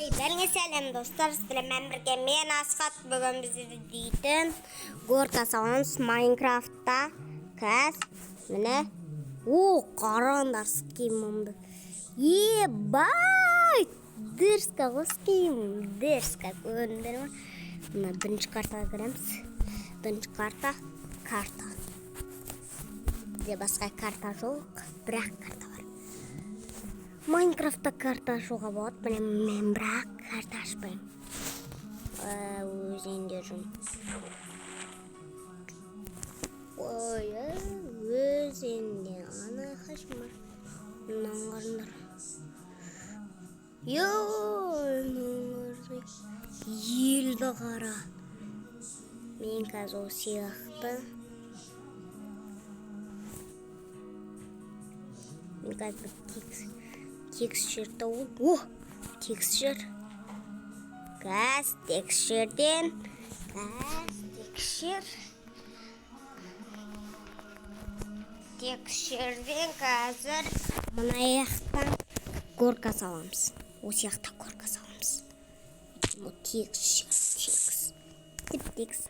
Бәріңе сәлем достар, сіздермен бірге мен Асхат. Бүгін бізді дейтін горка саламыз Майнкрафтта. Кәз, міне. Қараңдар скимімді. Ебай! Дырска ғой ским. Дырска көріндер ма? Мына бірінші картаға кіреміз. Бірінші карта. Бізде басқа карта жоқ, бірақ карта бар. Майнкрафтта карта ашуға болады. Мен бірақ карта ашпаймын. Өзенде жұмыс. Өзенде ана қашма. Наңғарындар. Елді қара. Мен қазір ол сияқты. Мен қазір текстчерді ол. Текстчер. Газ текстчерден. Текстчерден қазір мына аяқтан горка саламыз. Осы аяқта горка саламыз. Текст.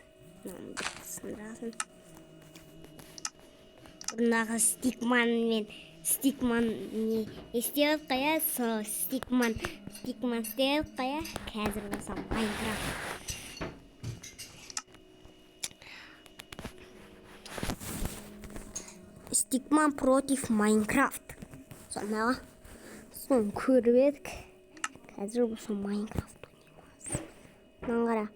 Бұндағы стикман не істеп қая, сол стикман істеп қая, қазір болсам Майнкрафт. Стикман против Майнкрафт. Соны көріп едік. Қазір болсам Майнкрафт ойнаймыз.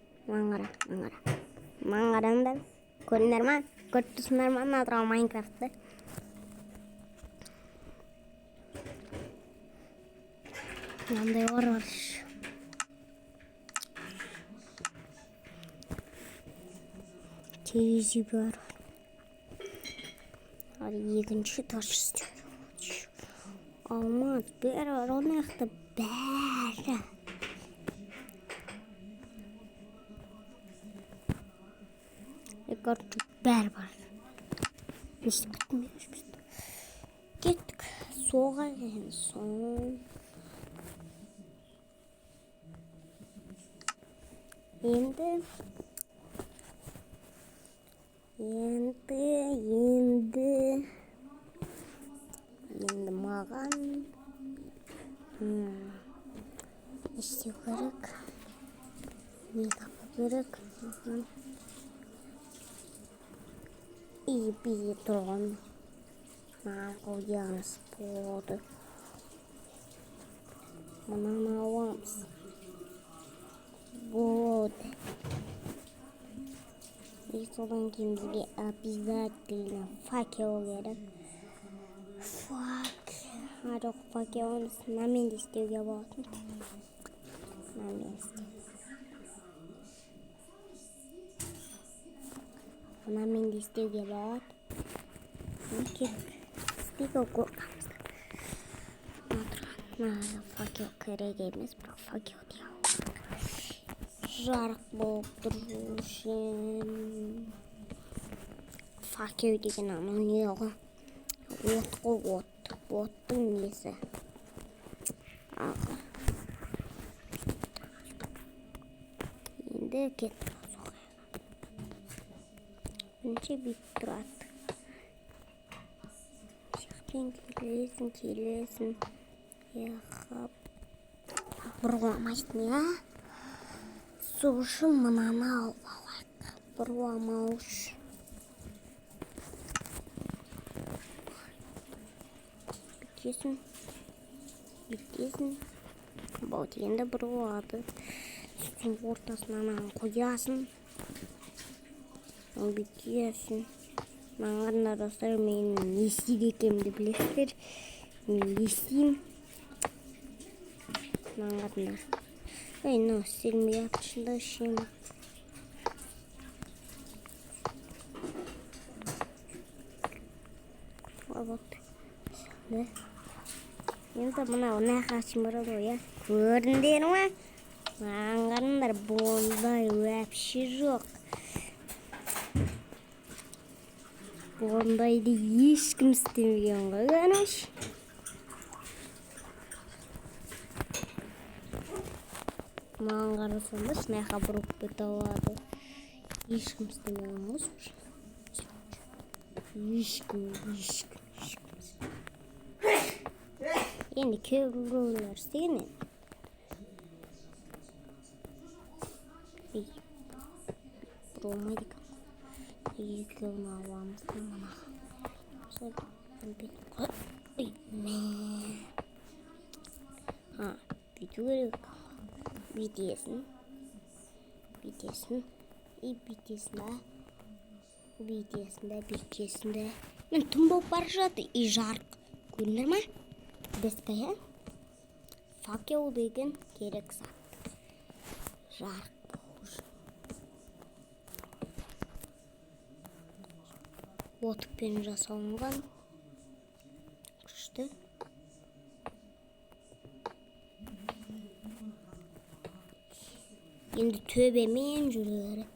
Маңғараңдар. Көріңдер ма? Көріп тұрсыңдар ма? Натырау Майнкрафтты. Мынандай бар. Терезе бар. Екінші таш істер. Алмаз бәрі бар. Оны яқты бәрі. Короче, бәрі бар. Кеттік. Соға келген соң. Енді маған істеу керек. Не табу керек маған. Бие тұрған қойамыз болды. Мұнан аламыз. Болды. И содан кейін бізге обязательно факел керек. Жоқ, факелін намен істеуге болатын. Намен істеуге болады. Стикл қорқамызды. Факел керек емес, бірақ факел деу. Жарық болып тұру үшін. Факел деген анау не ғой? Оттың несі. Енді кетті. Бірінші бит тұрады. Шықпен келесін. Бұрғамайсың, я? Сол үшін мұнаны алып алайық. Бұрғамау үшін. Бүйтесің. Бұл дегенде бұрғады. Сүтін ортасынан қоясың. Бүйтесің. Маңғарында достар, мен не істейді екенімді білесіздер. Мен не істеймін. Маңғарында. Ну, істелмей атышында үшем. Енді мұна оны қашым бұрады ғой, көріндер ма? Маңғарындар бұндай өпші жоқ. Бұндайды ешкім істемеген ғой, қаныш. маған қарасаңдаршы, мына жаққа бұрып кете алады. Ешкім істемеген ғой уже. Ешкім. Енді кейбіреулер істеген енді. Болмайды екен. Екеуін аламыз да мынаға. Бүйту керек. Бүйтесің. И бүйтесің да. Мен түн болып бара жатыр. И жарық. Көрінер ма? Диская. Факел деген керек зат. Жарық. Отпен жасалынған. Күшті. Енді төбемен жүреді.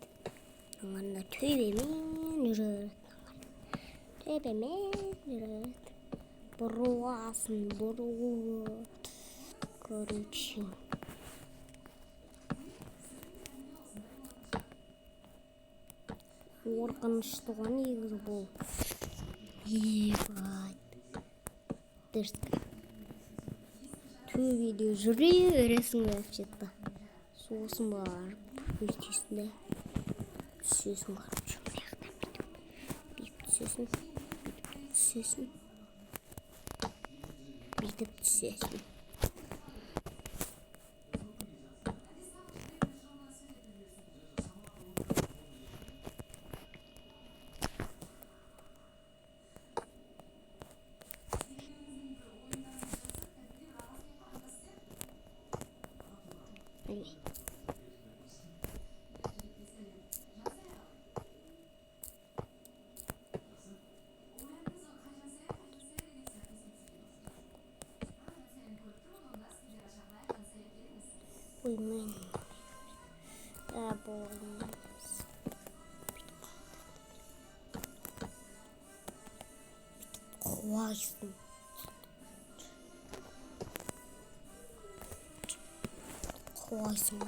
Аңғанда төбемен жүреді. Бұруасын. Короче. Қорқынышты ғой негізі бұл. Дұрысқа. Төбеде жүре бересің вообще-то. Сосын барып өйтесің де. Түсесің барып жұмырияқтан бүйтіп түсесің. Uyumayın. Olmaz. Kovaysın. Kovaysın.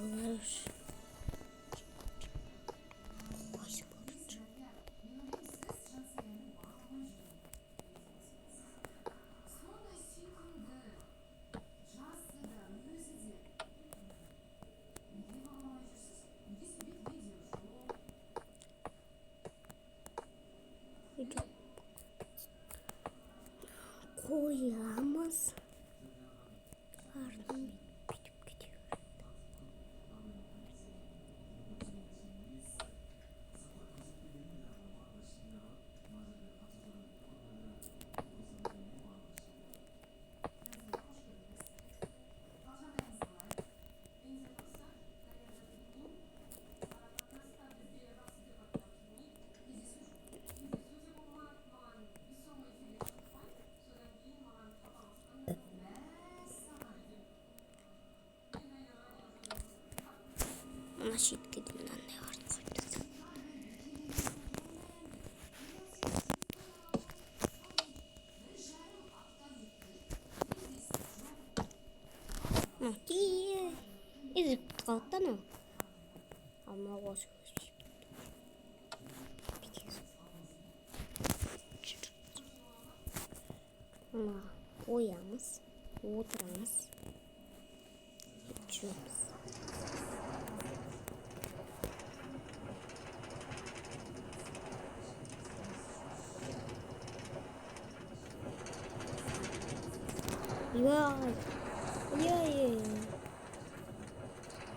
Koyamaz. Ardından bitip gidiyor. Ona şirketinden ne var koydu. İzip kalktı mı? Ama o ama koyamız, oturamız, içiyoruz. Ой.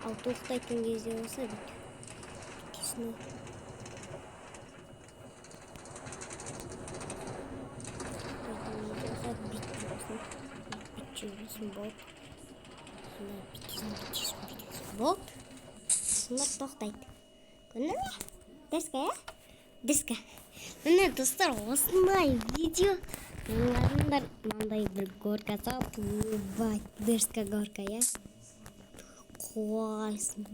Ал тоқтайтын кезде болса бүйтесің. Бүйтесің болып. Болып. Сонда тоқтайды. Көрдің бе? Дискі. Міне достар, осындай видео. Мынандай бір горка салып, дырска горка, я. Қойсын,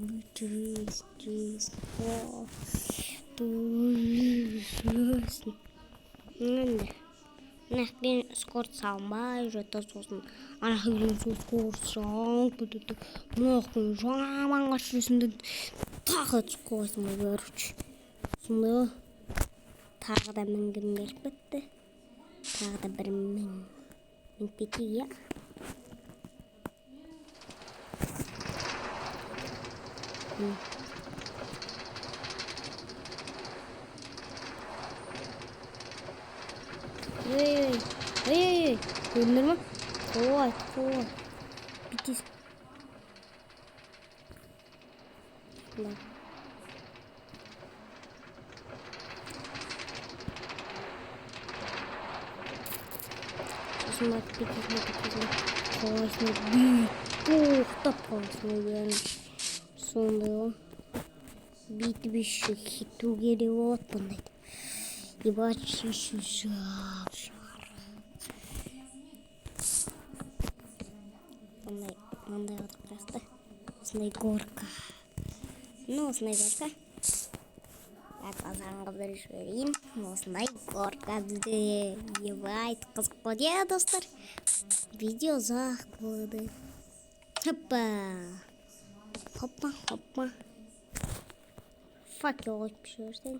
Мен скорт салмай жүреді сосын ана хилен скорт сал мынақпен жаман қашырсың тағы түсіп қойсың короче. Сонда тағы да мінгім келіп кетті. Тағы да бір мініп кетейік, иә. Ей, көрдіңдер ма? Қой. Бүйтесің. Сосын бүйтесің. Қойсың, тоқтап қаласың. Сонда бүйтіп еще кету керек болады бұндайды. Ебать, еще жап. Мындай отыр просто. Осындай горка. Осындай горка. Қазанға бір жіберейін. Осындай горка бізде. Ебать, қызық болды, иә, достар. Видео ұзақ болды. Хоппа. Факел қойып жүрсең.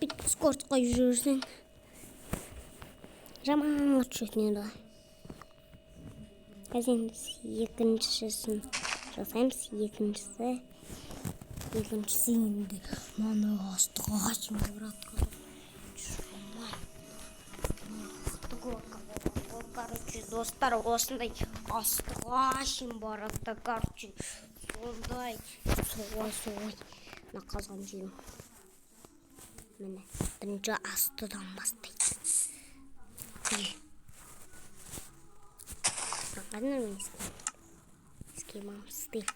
Бүйтіп скорт қойып жүрсең. Жаман от жүретін еді. Қазір екіншісін жасаймыз. Екіншісі енді маны астыға ашымай бұратқа. Короче, достар, осындай астыға ашым баратта. Короче, сондай солай. Мына қазан жүйім. Міне, бірінші астыдан бастайды. Ладно, схемам стык.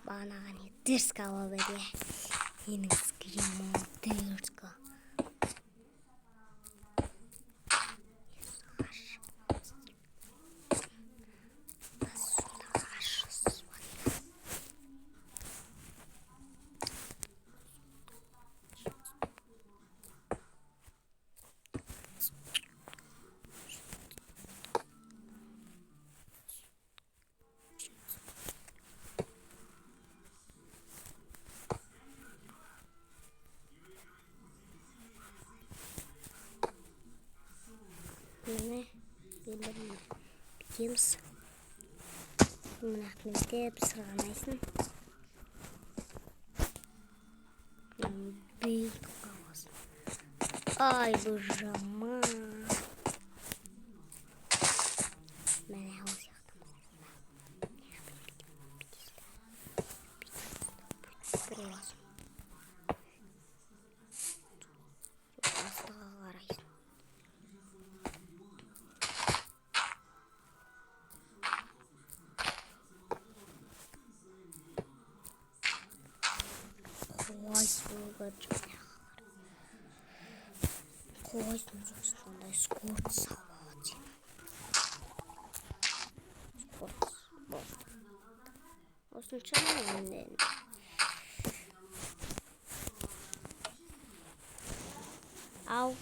Бағанаған дырска болды, менің схемам дырска. Міне, бітеміз. Мына мектеп сырғанайсың. Бүйтіп қаласың. Ай, бұл жаман. Міне, ол сияқты. Бүйтіп қаласың. Астыға қарайсың. Қойсын сондай скорт салады. Скорт болды. Осынша енді. Ау.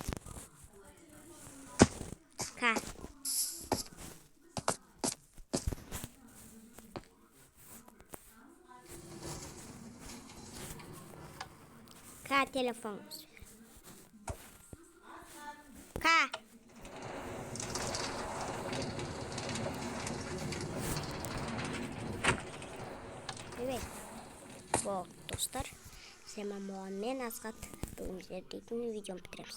Ка. Ка телефон. Ка. Evet. Bu dostlar. Sema Muhammed Asgat. Bugün sizlerle videomu bitiririz.